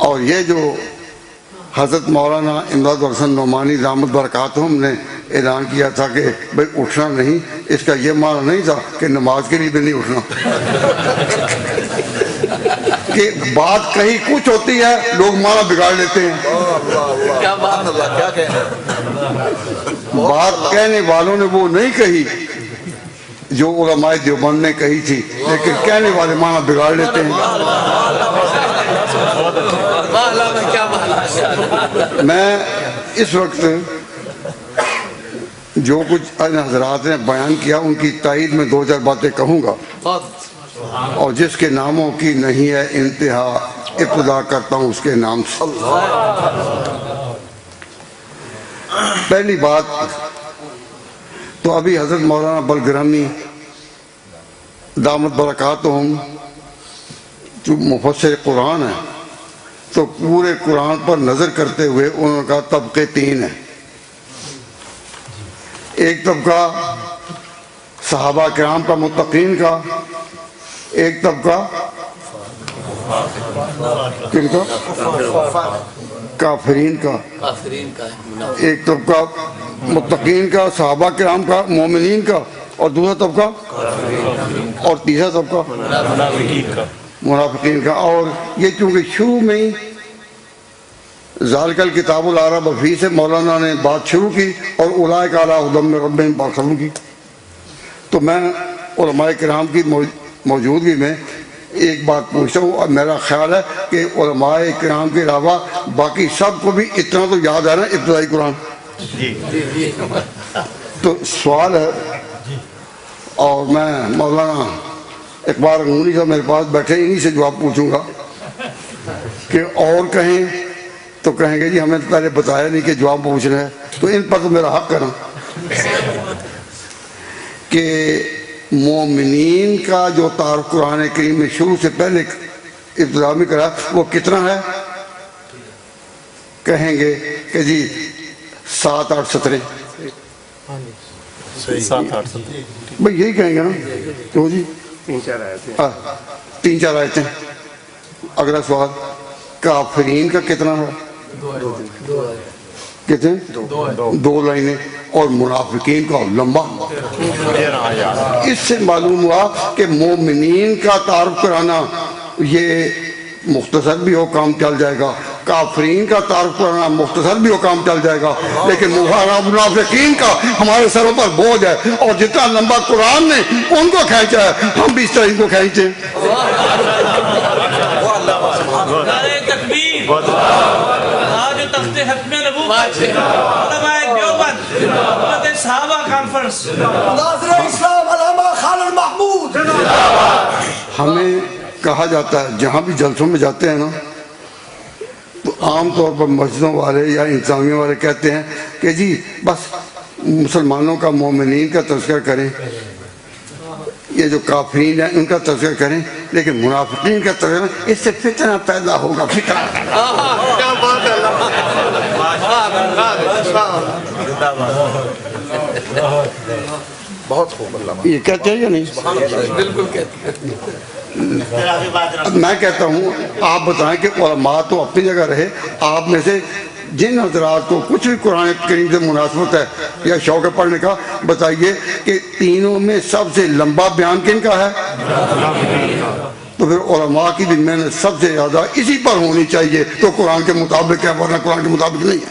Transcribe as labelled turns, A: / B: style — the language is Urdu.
A: اور یہ جو حضرت مولانا امداد حسن نعمانی دامت برکاتہم نے اعلان کیا تھا کہ بھئی اٹھنا نہیں، اس کا یہ معنی نہیں تھا کہ نماز کے لیے بھی نہیں اٹھنا، کہ بات کہیں کچھ ہوتی ہے لوگ معنی بگاڑ لیتے ہیں. بات کہنے والوں نے وہ نہیں کہی جو علماء دیوبند نے کہی تھی، لیکن کہنے والے معنی بگاڑ لیتے ہیں. میں اس وقت جو کچھ ان حضرات نے بیان کیا ان کی تائید میں 2-4 باتیں کہوں گا، اور جس کے ناموں کی نہیں ہے انتہا ابتدا کرتا ہوں اس کے نام سے. پہلی بات تو ابھی حضرت مولانا بلگرامی دامت برکاتہم جو مفسر قرآن ہے تو پورے قرآن پر نظر کرتے ہوئے انہوں نے کہا طبقے 3 ہیں. ایک طبقہ صحابہ کرام کا متقین کا، ایک طبقہ کن کا؟ کافرین کا. ایک طبقہ متقین کا، صحابہ کرام کا، مومنین کا، اور دوسرا طبقہ اور تیسرا طبقہ منافقین کا. اور یہ چونکہ شروع میں ہی ذالک الکتاب لا ریب فیہ سے مولانا نے بات شروع کی اور اولئک علی ھدی من ربہم شروع کی، تو میں علماء کرام کی موجودگی میں ایک بات پوچھتا ہوں، اور میرا خیال ہے کہ علماء کرام کے علاوہ باقی سب کو بھی اتنا تو یاد ہے نا ابتدائی قرآن. تو سوال ہے، اور میں مولانا اقبال انگوری صاحب میرے پاس بیٹھے، انہی سے جواب پوچھوں گا کہ اور کہیں تو کہیں گے جی ہمیں تو پہلے بتایا نہیں کہ جواب پوچھنا ہے، تو ان پر تو میرا حق ہے نا کہ مومنین کا جو تعارف قرآن کریم میں شروع سے پہلے ابتدا میں کرا وہ کتنا ہے؟ کہیں گے کہ جی 7-8 سطریں. بھئی یہی کہیں گے نا، کیوں جی 3-4 آیتیں. اگلا سوال، کافرین کا کتنا ہے؟ کتنے؟ 2 لائنیں. اور منافقین کا لمبا. اس سے معلوم ہوا کہ مومنین کا تعارف کرانا یہ مختصر بھی ہو کام چل جائے گا، کافرین کا تعارف کرانا مختصر بھی ہو کام چل جائے گا، لیکن منافقین کا ہمارے سروں پر بوجھ ہے، اور جتنا لمبا قرآن نے ان کو کھینچا ہے ہم بھی اس طرح ان کو کھینچیں. ہمیں کہا جاتا ہے جہاں بھی جلسوں میں جاتے ہیں نا تو عام طور پر مسجدوں والے یا انتظامیہ والے کہتے ہیں کہ جی بس مسلمانوں کا، مومنین کا تذکرہ کریں، یہ جو کافرین ہیں ان کا تذکرہ کریں، لیکن منافقین کا تذکرہ، اس سے فتنہ پیدا ہوگا. فتنہ
B: بہت خوب. اللہ
A: یہ کہتے ہیں یا نہیں؟
B: بالکل کہتے ہیں.
A: میں کہتا ہوں آپ بتائیں کہ علماء تو اپنی جگہ رہے، آپ میں سے جن حضرات کو کچھ بھی قرآن کریم سے مناسبت ہے یا شوق پڑھنے کا، بتائیے کہ تینوں میں سب سے لمبا بیان کن کا ہے؟ تو پھر علماء کی بھی محنت سب سے زیادہ اسی پر ہونی چاہیے. تو قرآن کے مطابق ہے، ورنہ قرآن کے مطابق نہیں ہے.